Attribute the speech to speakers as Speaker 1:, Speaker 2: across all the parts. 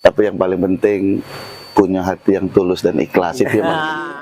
Speaker 1: Tapi yang paling penting punya hati yang tulus dan ikhlas itu yang penting.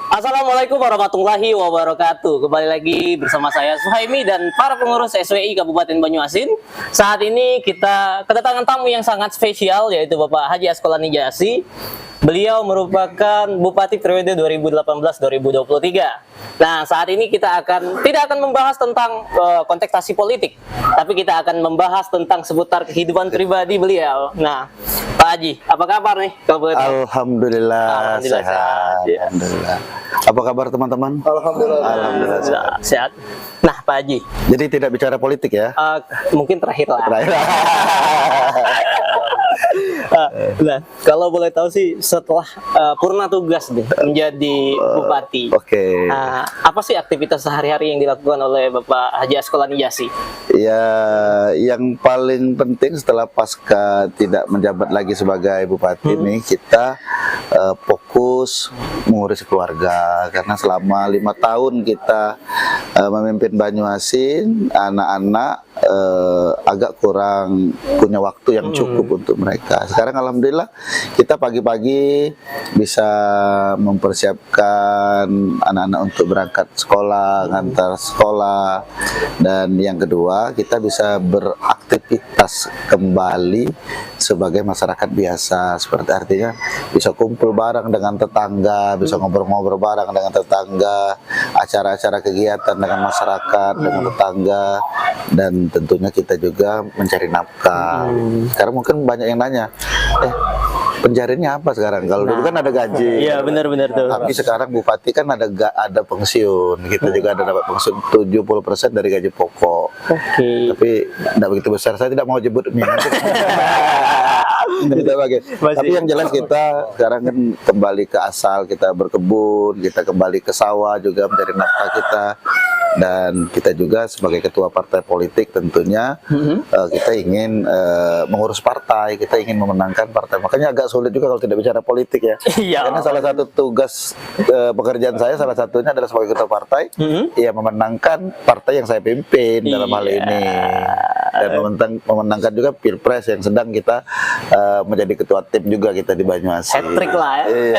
Speaker 2: Assalamualaikum warahmatullahi wabarakatuh. Kembali lagi bersama saya Suhaimi dan para pengurus SWI Kabupaten Banyuasin. Saat ini kita kedatangan tamu yang sangat spesial, yaitu Bapak Haji Asqolani Jasi. Beliau merupakan Bupati periode 2018-2023. Nah, saat ini kita tidak akan membahas tentang kontestasi politik, tapi kita akan membahas tentang seputar kehidupan pribadi beliau. Nah, Pak Haji, apa kabar nih?
Speaker 1: Alhamdulillah sehat.
Speaker 2: Ya.
Speaker 1: Alhamdulillah. Apa kabar teman-teman? Alhamdulillah
Speaker 2: Sehat. Nah, Pak Haji.
Speaker 1: Jadi tidak bicara politik ya?
Speaker 2: Mungkin terakhir lah.
Speaker 1: Terakhir.
Speaker 2: Nah, kalau boleh tahu sih setelah purna tugas nih menjadi bupati, apa sih aktivitas sehari-hari yang dilakukan oleh Bapak Haji Asqolani Jasi?
Speaker 1: Ya, yang paling penting setelah pasca tidak menjabat lagi sebagai bupati nih, kita fokus mengurus keluarga, karena selama 5 tahun kita memimpin Banyuasin, anak-anak agak kurang punya waktu yang cukup untuk mereka. Sekarang alhamdulillah kita pagi-pagi bisa mempersiapkan anak-anak untuk berangkat sekolah, ngantar sekolah, dan yang kedua kita bisa beraktivitas kembali sebagai masyarakat biasa, seperti artinya bisa kumpul bareng dengan tetangga, bisa ngobrol-ngobrol bareng dengan tetangga, acara-acara kegiatan dengan masyarakat, dengan tetangga, dan tentunya kita juga mencari nafkah. Sekarang mungkin banyak yang nanya, pencariannya apa sekarang? Kalau dulu kan ada gaji.
Speaker 2: Iya, benar-benar tuh.
Speaker 1: Tapi sekarang bupati kan ada pensiun. Kita juga ada dapat pensiun 70% dari gaji pokok. Tapi tidak begitu besar. Saya tidak mau jemput Tapi yang jelas kita sekarang kan kembali ke asal, kita berkebun, kita kembali ke sawah juga mencari nafkah kita. Dan kita juga sebagai ketua partai politik tentunya kita ingin mengurus partai, kita ingin memenangkan partai. Makanya agak sulit juga kalau tidak bicara politik ya. Karena salah satu tugas pekerjaan saya, salah satunya adalah sebagai ketua partai, ya memenangkan partai yang saya pimpin dalam hal ini. Dan memenangkan juga Pilpres yang sedang kita menjadi ketua tim juga kita di Banyuasin.
Speaker 2: Hat-trick lah ya.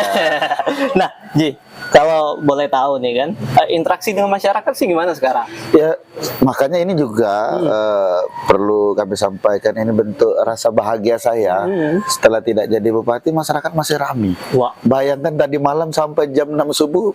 Speaker 2: Nah, Ji, kalau boleh tahu nih kan, interaksi dengan masyarakat sih gimana sekarang?
Speaker 1: Ya, makanya ini juga perlu kami sampaikan, ini bentuk rasa bahagia saya setelah tidak jadi bupati, masyarakat masih ramai. Bayangkan tadi malam sampai jam 6 subuh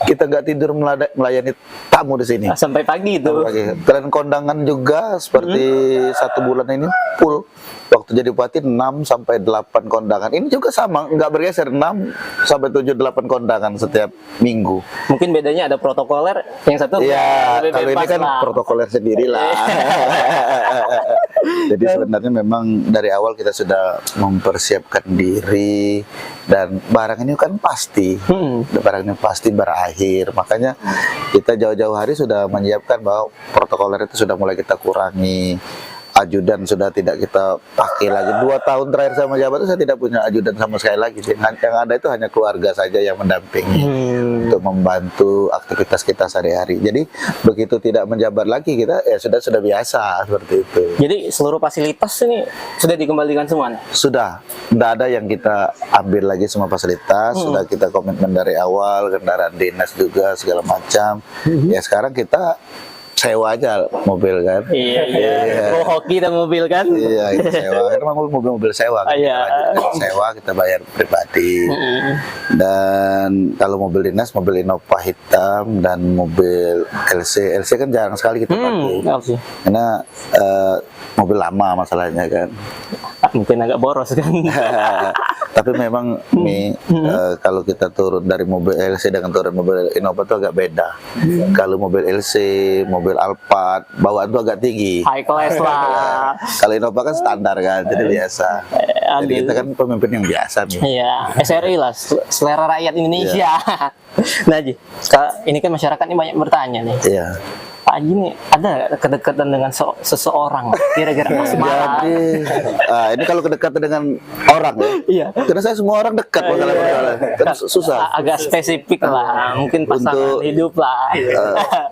Speaker 1: kita nggak tidur melayani tamu di sini.
Speaker 2: Sampai pagi itu.
Speaker 1: Dan kondangan juga seperti 1 bulan ini full. Waktu jadi bupati 6 sampai 8 kondangan. Ini juga sama, nggak bergeser, 6 sampai 7, 8 kondangan setiap minggu.
Speaker 2: Mungkin bedanya ada protokoler, yang satu
Speaker 1: ya, kalau ini kan protokoler sendiri lah. Jadi sebenarnya memang dari awal kita sudah mempersiapkan diri, dan barang ini kan pasti, barang ini pasti berakhir. Makanya kita jauh-jauh hari sudah menyiapkan bahwa protokoler itu sudah mulai kita kurangi. Ajudan sudah tidak kita pakai lagi. 2 tahun terakhir saya menjabat itu saya tidak punya ajudan sama sekali lagi. Yang ada itu hanya keluarga saja yang mendampingi untuk membantu aktivitas kita sehari-hari. Jadi begitu tidak menjabat lagi kita ya sudah biasa seperti itu.
Speaker 2: Jadi seluruh fasilitas ini sudah dikembalikan semua?
Speaker 1: Sudah. Tidak ada yang kita ambil lagi semua fasilitas. Sudah kita komitmen dari awal, kendaraan dinas juga segala macam. Ya sekarang kita sewa aja mobil kan.
Speaker 2: Iya. Hoki dan mobil kan.
Speaker 1: Iya, kita sewa. Karena mobil sewa kan. Kita sewa, kita bayar pribadi. Dan kalau mobil dinas, mobil Innova hitam dan mobil LC kan jarang sekali kita pakai. Karena mobil lama masalahnya kan.
Speaker 2: Mungkin agak boros kan.
Speaker 1: Tapi memang kalau kita turun dari mobil LC dengan turun mobil Innova itu agak beda. Kalau mobil LC, mobil Alphard, bawaan itu agak tinggi.
Speaker 2: High class lah.
Speaker 1: Kalau Innova kan standar kan, jadi biasa. Jadi kita kan pemimpin yang biasa nih.
Speaker 2: Iya, SRI lah, selera rakyat Indonesia. Nah, Ji, ini kan masyarakat ini banyak bertanya nih.
Speaker 1: Iya.
Speaker 2: Pak Haji nih, ada nggak kedekatan dengan seseorang? Kira-kira asmara?
Speaker 1: Jadi, ini kalau kedekatan dengan orang ya.
Speaker 2: Iya.
Speaker 1: Karena saya semua orang dekat masalah-masalah. Kan susah.
Speaker 2: Agak spesifik lah, mungkin pasangan
Speaker 1: Untuk,
Speaker 2: hidup lah.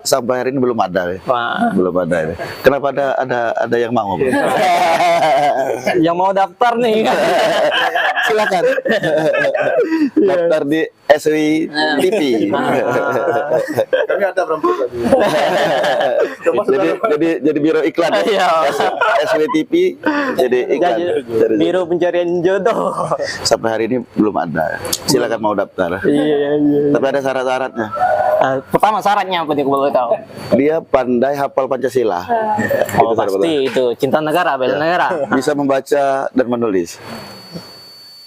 Speaker 1: Sampai hari ini belum ada ya.
Speaker 2: Wah.
Speaker 1: Belum ada ya. Kenapa ada yang mau?
Speaker 2: Yang mau daftar nih.
Speaker 1: Silakan. Daftar di SWI TV.
Speaker 3: Kami ada perempuan.
Speaker 1: jadi biro iklan.
Speaker 2: Iya.
Speaker 1: SWI TV jadi iklan.
Speaker 2: Biro pencarian jodoh.
Speaker 1: Sampai hari ini belum ada. Silakan mau daftar.
Speaker 2: Iya.
Speaker 1: Tapi ada syarat-syaratnya.
Speaker 2: Pertama syaratnya apa nih kalau boleh tahu?
Speaker 1: Dia pandai hafal Pancasila.
Speaker 2: Oh pasti itu cinta negara, bela negara.
Speaker 1: Bisa membaca dan menulis.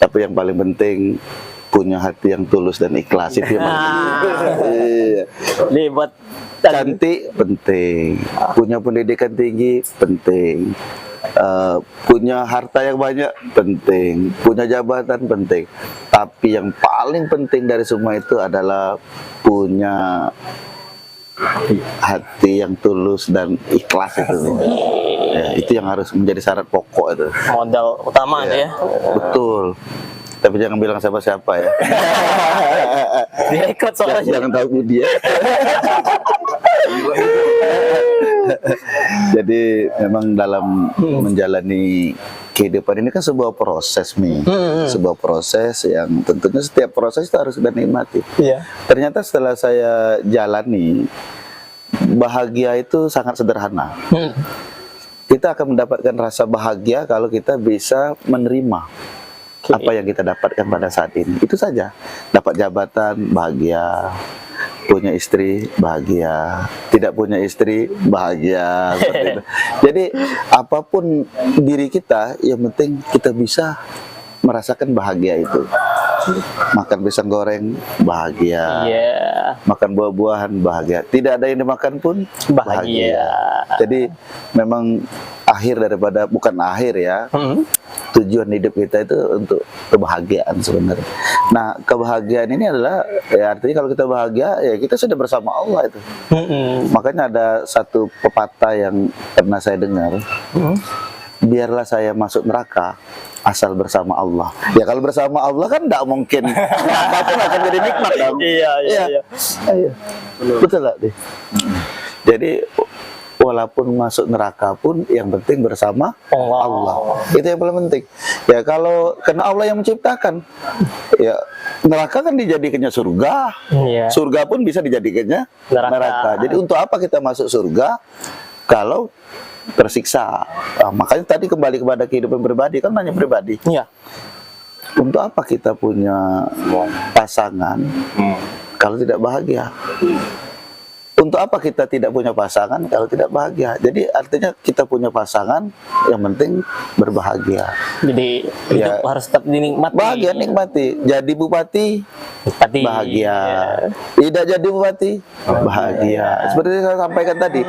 Speaker 1: Tapi yang paling penting punya hati yang tulus dan ikhlas, itu yang paling penting. Iya.
Speaker 2: Nih buat
Speaker 1: Cantik penting, punya pendidikan tinggi penting, punya harta yang banyak penting, punya jabatan penting. Tapi yang paling penting dari semua itu adalah punya hati yang tulus dan ikhlas itu. Ya, itu yang harus menjadi syarat pokok itu.
Speaker 2: modal utama ya.
Speaker 1: Betul. Tapi jangan bilang siapa-siapa ya.
Speaker 2: Direkod soalnya.
Speaker 1: Jangan tahu dia. Jadi memang dalam menjalani kehidupan ini kan sebuah proses nih, sebuah proses yang tentunya setiap proses itu harus kita nikmati.
Speaker 2: Iya.
Speaker 1: Ternyata setelah saya jalani, bahagia itu sangat sederhana. Kita akan mendapatkan rasa bahagia kalau kita bisa menerima apa yang kita dapatkan pada saat ini. Itu saja. Dapat jabatan, bahagia. Punya istri, bahagia. Tidak punya istri, bahagia. Seperti itu. Jadi apapun diri kita, yang penting kita bisa merasakan bahagia itu. Makan pisang goreng, bahagia.
Speaker 2: Iya.
Speaker 1: Makan buah-buahan, bahagia. Tidak ada yang dimakan pun
Speaker 2: Bahagia.
Speaker 1: Jadi memang akhir daripada, bukan akhir ya, tujuan hidup kita itu untuk kebahagiaan sebenarnya. Nah, kebahagiaan ini adalah ya artinya kalau kita bahagia ya kita sudah bersama Allah itu. Makanya ada satu pepatah yang pernah saya dengar, biarlah saya masuk neraka asal bersama Allah. Ya kalau bersama Allah kan tidak mungkin apapun akan jadi nikmat dong.
Speaker 2: Iya.
Speaker 1: Iya. Betul lah deh. Jadi walaupun masuk neraka pun yang penting bersama Allah. Itu yang paling penting. Ya kalau karena Allah yang menciptakan. Ya neraka kan dijadikannya surga.
Speaker 2: Iya.
Speaker 1: Surga pun bisa dijadikannya neraka. Jadi untuk apa kita masuk surga kalau tersiksa? Nah, makanya tadi kembali kepada kehidupan pribadi, kan hanya pribadi.
Speaker 2: Iya.
Speaker 1: Untuk apa kita punya pasangan kalau tidak bahagia? Untuk apa kita tidak punya pasangan kalau tidak bahagia? Jadi artinya kita punya pasangan, yang penting berbahagia.
Speaker 2: Jadi hidup harus tetap dinikmati.
Speaker 1: Bahagia, nikmati. Jadi bupati, bahagia. Tidak jadi bupati, bahagia. Seperti yang saya sampaikan tadi.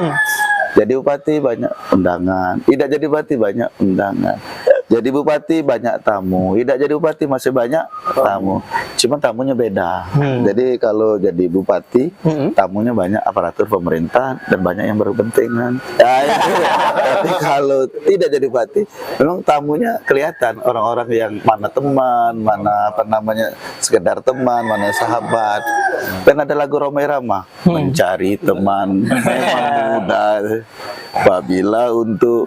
Speaker 1: Jadi bupati banyak undangan, tidak jadi bupati banyak undangan. Jadi bupati banyak tamu, tidak jadi bupati masih banyak tamu. Cuma tamunya beda. Jadi kalau jadi bupati, tamunya banyak aparatur pemerintah dan banyak yang berkepentingan. Tapi kalau tidak jadi bupati, memang tamunya kelihatan orang-orang yang mana teman, mana apa namanya sekedar teman, mana sahabat. Dan ada lagu Rhoma Irama, mencari teman memang mudah. Apabila untuk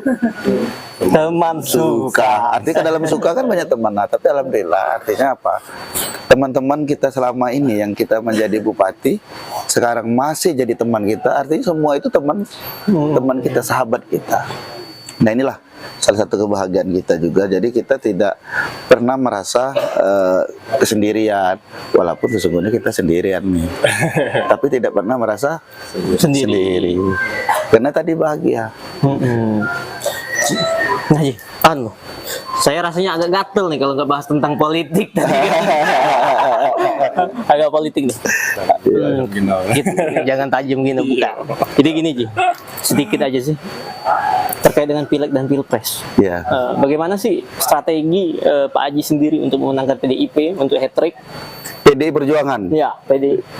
Speaker 2: teman suka.
Speaker 1: Artinya dalam suka kan banyak teman. Nah, tapi alhamdulillah artinya apa? Teman-teman kita selama ini yang kita menjadi bupati sekarang masih jadi teman kita. Artinya semua itu teman kita, sahabat kita. Nah, inilah salah satu kebahagiaan kita juga. Jadi kita tidak pernah merasa kesendirian, walaupun sesungguhnya kita sendirian nih. Tapi tidak pernah merasa sendiri. Karena tadi bahagia.
Speaker 2: Nah, Saya rasanya agak gatel nih kalau nggak bahas tentang politik tadi. Agak politik nih. Gitu. Jangan tajam gini, bukan. Jadi gini Ji, sedikit aja sih terkait dengan pileg dan pilpres.
Speaker 1: Ya.
Speaker 2: Bagaimana sih strategi Pak Haji sendiri untuk memenangkan PDIP untuk hat-trick?
Speaker 1: PDI Perjuangan.
Speaker 2: Ya,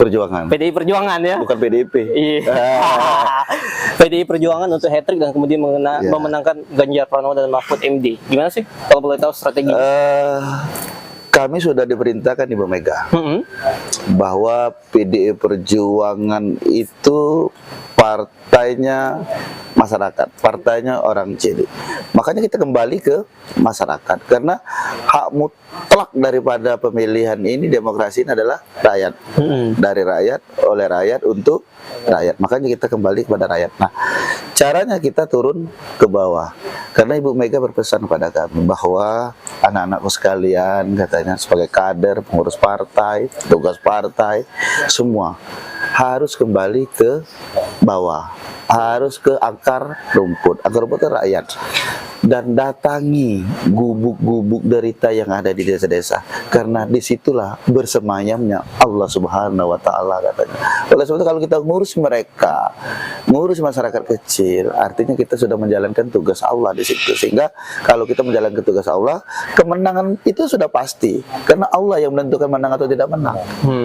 Speaker 1: Perjuangan.
Speaker 2: PDI Perjuangan ya.
Speaker 1: Bukan PDIP.
Speaker 2: Iya. PDI Perjuangan untuk hat-trick dan kemudian memenangkan Ganjar Pranowo dan Mahfud MD. Gimana sih kalau boleh tahu strategi?
Speaker 1: Kami sudah diperintahkan Ibu Mega bahwa PDI Perjuangan itu partainya masyarakat, partainya orang Chili. Makanya kita kembali ke masyarakat karena hak mutlak daripada pemilihan ini, demokrasi ini adalah rakyat, dari rakyat, oleh rakyat, untuk rakyat. Makanya kita kembali kepada rakyat. Nah, caranya kita turun ke bawah karena Ibu Mega berpesan kepada kami bahwa anak-anakku sekalian, katanya sebagai kader, pengurus partai, tugas partai, semua harus kembali ke bawah, harus ke akar rumput. Akar rumput itu rakyat, dan datangi gubuk-gubuk derita yang ada di desa-desa, karena disitulah bersemayamnya Allah Subhanahu wa Ta'ala, katanya. Oleh sebab itu kalau kita ngurus mereka, ngurus masyarakat kecil, artinya kita sudah menjalankan tugas Allah di situ. Sehingga kalau kita menjalankan tugas Allah, kemenangan itu sudah pasti, karena Allah yang menentukan menang atau tidak menang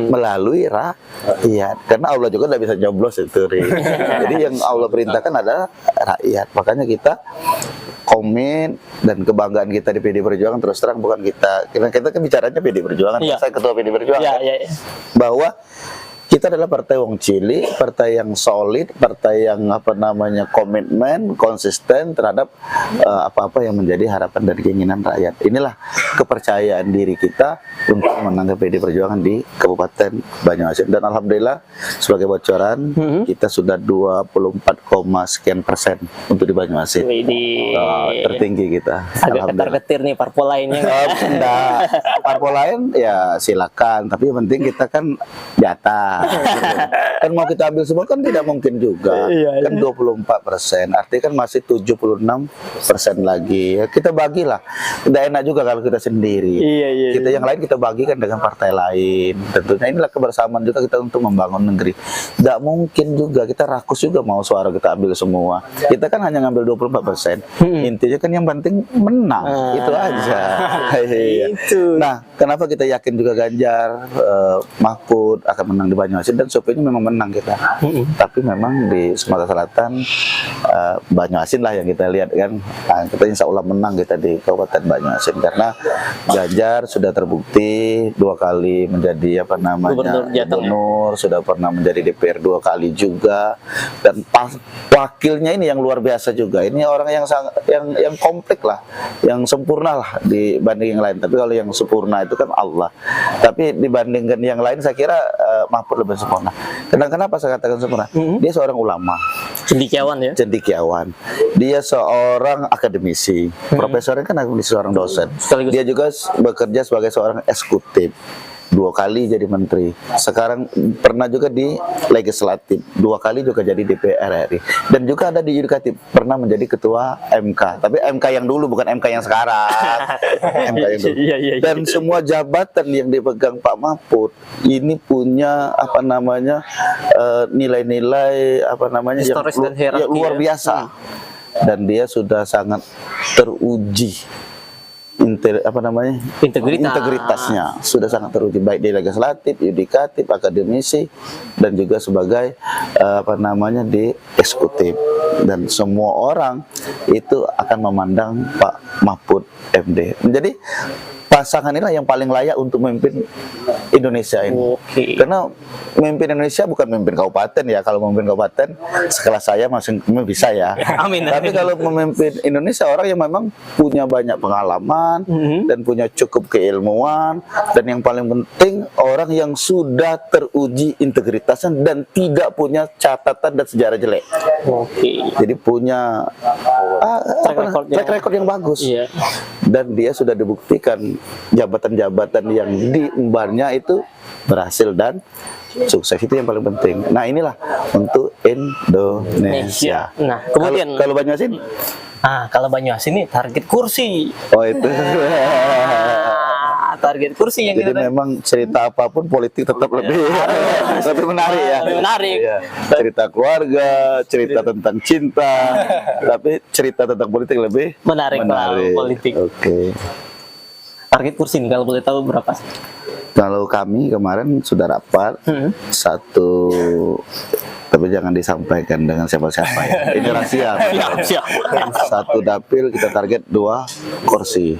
Speaker 1: melalui rakyat. Karena Allah juga tidak bisa nyoblos itu. Jadi yang Allah perintahkan adalah rakyat. Makanya kita komit, dan kebanggaan kita di PD Perjuangan, terus terang bukan kita kan bicaranya PD Perjuangan, saya ketua PD Perjuangan, bahwa kita adalah partai wong Cili, partai yang solid, partai yang komitmen, konsisten terhadap apa-apa yang menjadi harapan dan keinginan rakyat. Inilah kepercayaan diri kita untuk menanggapi PD Perjuangan di Kabupaten Banyuasin. Dan alhamdulillah sebagai bocoran kita sudah 24, sekian persen untuk di Banyuasin. Tertinggi kita.
Speaker 2: Agak ketar-ketir nih parpol lainnya.
Speaker 1: Parpol lain ya silakan, tapi yang penting kita kan jatah. Kan mau kita ambil semua kan tidak mungkin juga. Kan 24%, artinya kan masih 76% lagi. Ya, kita bagilah. Tidak enak juga kalau kita sendiri. Kita yang lain kita bagikan dengan partai lain. Tentunya inilah kebersamaan juga kita untuk membangun negeri. Tidak mungkin juga kita rakus juga mau suara kita ambil semua. Kita kan hanya ngambil 24%. Intinya kan yang penting menang. Itu aja. Nah, kenapa kita yakin juga Ganjar, Mahfud akan menang di Banyuasin, dan surveinya memang menang kita. Tapi memang di Sumatera Selatan, Banyuasin lah yang kita lihat kan. Nah, kita insya Allah menang kita di Kabupaten Banyuasin karena Ganjar sudah terbukti 2 kali menjadi gubernur, sudah pernah menjadi DPR 2 kali juga, dan wakilnya ini yang luar biasa juga. Ini orang yang komplek lah, yang sempurna lah dibanding yang lain. Tapi kalau yang sempurna itu kan Allah. Tapi dibandingkan yang lain saya kira Mahfud lebih sempurna. Kenapa saya katakan sempurna? Dia seorang ulama, cendekiawan. Dia seorang akademisi, profesornya kan seorang dosen. Dia juga bekerja sebagai seorang eksekutif. 2 kali jadi menteri. Sekarang pernah juga di legislatif, 2 kali juga jadi DPR RI, dan juga ada di yudikatif, pernah menjadi ketua MK. Tapi MK yang dulu, bukan MK yang sekarang. MK yang dulu. Dan semua jabatan yang dipegang Pak Mahfud ini punya nilai-nilai
Speaker 2: historis dan hierarki
Speaker 1: yang luar biasa. Dan dia sudah sangat teruji. Integritasnya sudah sangat teruji, baik di legislatif, yudikatif, akademisi, dan juga sebagai di eksekutif. Dan semua orang itu akan memandang Pak Mahfud MD. Jadi pasangan inilah yang paling layak untuk memimpin Indonesia ini. Karena memimpin Indonesia bukan memimpin kabupaten ya. Kalau memimpin kabupaten sekelas saya masih bisa ya. Tapi kalau memimpin Indonesia, orang yang memang punya banyak pengalaman dan punya cukup keilmuan, dan yang paling penting orang yang sudah teruji integritasnya dan tidak punya catatan dan sejarah jelek. Jadi punya track record yang bagus. Dan dia sudah dibuktikan jabatan-jabatan yang diembarnya itu berhasil dan sukses. Itu yang paling penting. Nah, inilah untuk Indonesia.
Speaker 2: Nah, kemudian
Speaker 1: kalau Banyuasin
Speaker 2: Kalau Banyuasin ini target kursi.
Speaker 1: Oh itu.
Speaker 2: Target kursi yang
Speaker 1: Jadi
Speaker 2: kita
Speaker 1: memang cerita apapun politik tetap lebih lebih menarik ya.
Speaker 2: Lebih menarik.
Speaker 1: Iya. Cerita keluarga, cerita tentang cinta, tapi cerita tentang politik lebih
Speaker 2: Menarik kalau politik.
Speaker 1: Oke.
Speaker 2: Target kursi nih kalau boleh tahu berapa?
Speaker 1: Kalau kami kemarin sudah rapat satu, tapi jangan disampaikan dengan siapa-siapa ya. Ini rahasia.
Speaker 2: Siap.
Speaker 1: Satu dapil kita target 2 kursi.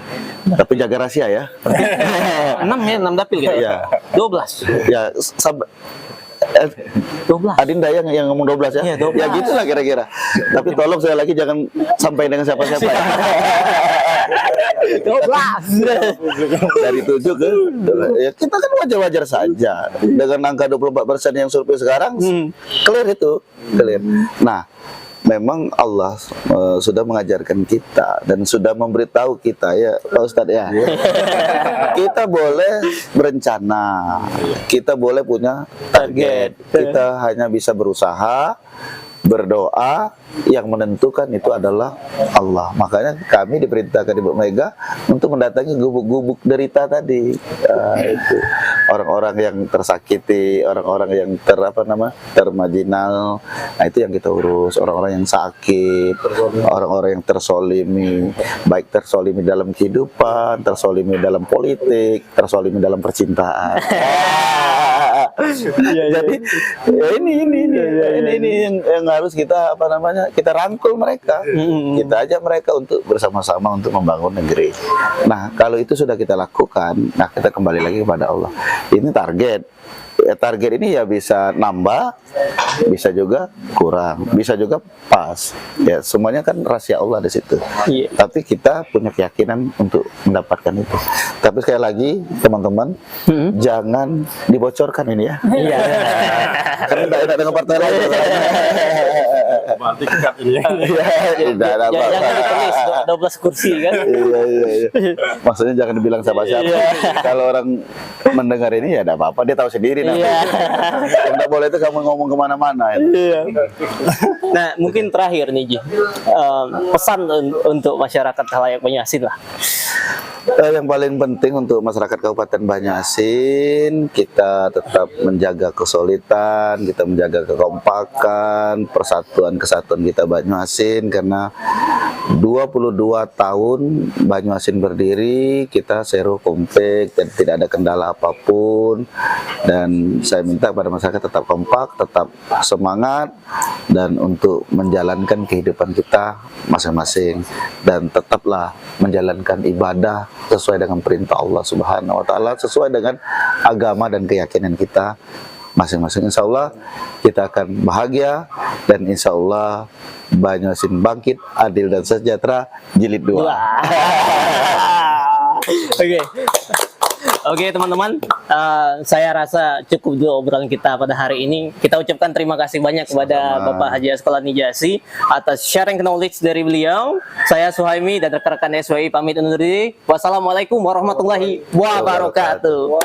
Speaker 1: Tapi jaga rahasia ya.
Speaker 2: 6 ya, 6 dapil gitu.
Speaker 1: Iya.
Speaker 2: 12.
Speaker 1: Ya,
Speaker 2: 12.
Speaker 1: Adinda yang ngomong 12 ya?
Speaker 2: Iya, 12.
Speaker 1: Ya gitulah kira-kira. Tapi tolong saya lagi jangan sampai dengan siapa-siapa ya.
Speaker 2: 12.
Speaker 1: Dari 7 ke ya kita kan wajar-wajar saja. Dengan angka 24% yang survei sekarang clear itu, clear. Nah, memang Allah sudah mengajarkan kita dan sudah memberitahu kita ya Pak Ustadz ya. Kita boleh berencana, kita boleh punya target, kita hanya bisa berusaha, berdoa, yang menentukan itu adalah Allah. Makanya kami diperintahkan Ibu Mega untuk mendatangi gubuk-gubuk derita tadi. Itu orang-orang yang tersakiti, orang-orang yang termarginal. Nah, itu yang kita urus, orang-orang yang sakit, orang-orang yang tersolimi, baik tersolimi dalam kehidupan, tersolimi dalam politik, tersolimi dalam percintaan. Jadi ya ini yang harus kita kita rangkul mereka, kita ajak mereka untuk bersama-sama untuk membangun negeri. Nah, kalau itu sudah kita lakukan, nah kita kembali lagi kepada Allah. Ini target. Ya, target ini ya bisa nambah, bisa juga kurang, bisa juga pas. Ya, semuanya kan rahasia Allah di situ.
Speaker 2: Iya.
Speaker 1: Tapi kita punya keyakinan untuk mendapatkan itu. Tapi sekali lagi, teman-teman, jangan dibocorkan ini ya.
Speaker 2: Iya.
Speaker 1: Karena tidak enak dengan partai lain.
Speaker 3: Berarti dekat ini ya.
Speaker 1: Tidak ada apa-apa.
Speaker 2: Jangan ditulis 12 kursi kan.
Speaker 1: Iya. Maksudnya jangan dibilang siapa-siapa. Kalau orang mendengar ini ya tidak apa-apa, dia tahu sendiri.
Speaker 2: Iya.
Speaker 1: Yang tidak boleh itu kamu ngomong kemana-mana.
Speaker 2: Iya. Nah, mungkin terakhir nih Ji, pesan untuk masyarakat halayak Banyuasin lah.
Speaker 1: Yang paling penting untuk masyarakat Kabupaten Banyuasin, kita tetap menjaga kesulitan, kita menjaga kekompakan, persatuan kesatuan kita Banyuasin, karena 22 tahun Banyuasin berdiri, kita seru kompak dan tidak ada kendala apapun. Dan saya minta kepada masyarakat tetap kompak, tetap semangat, dan untuk menjalankan kehidupan kita masing-masing, dan tetaplah menjalankan ibadah sesuai dengan perintah Allah Subhanahu wa Ta'ala, sesuai dengan agama dan keyakinan kita masing-masing. Insya Allah kita akan bahagia, dan insya Allah Banyuasin bangkit, adil dan sejahtera, jilid 2.
Speaker 2: Oke teman-teman, saya rasa cukup dulu obrolan kita pada hari ini. Kita ucapkan terima kasih banyak kepada Bapak Haji Asqalani Jasi atas sharing knowledge dari beliau. Saya Suhaimi dan rekan-rekan SWI pamit undur diri. Wassalamualaikum warahmatullahi wabarakatuh.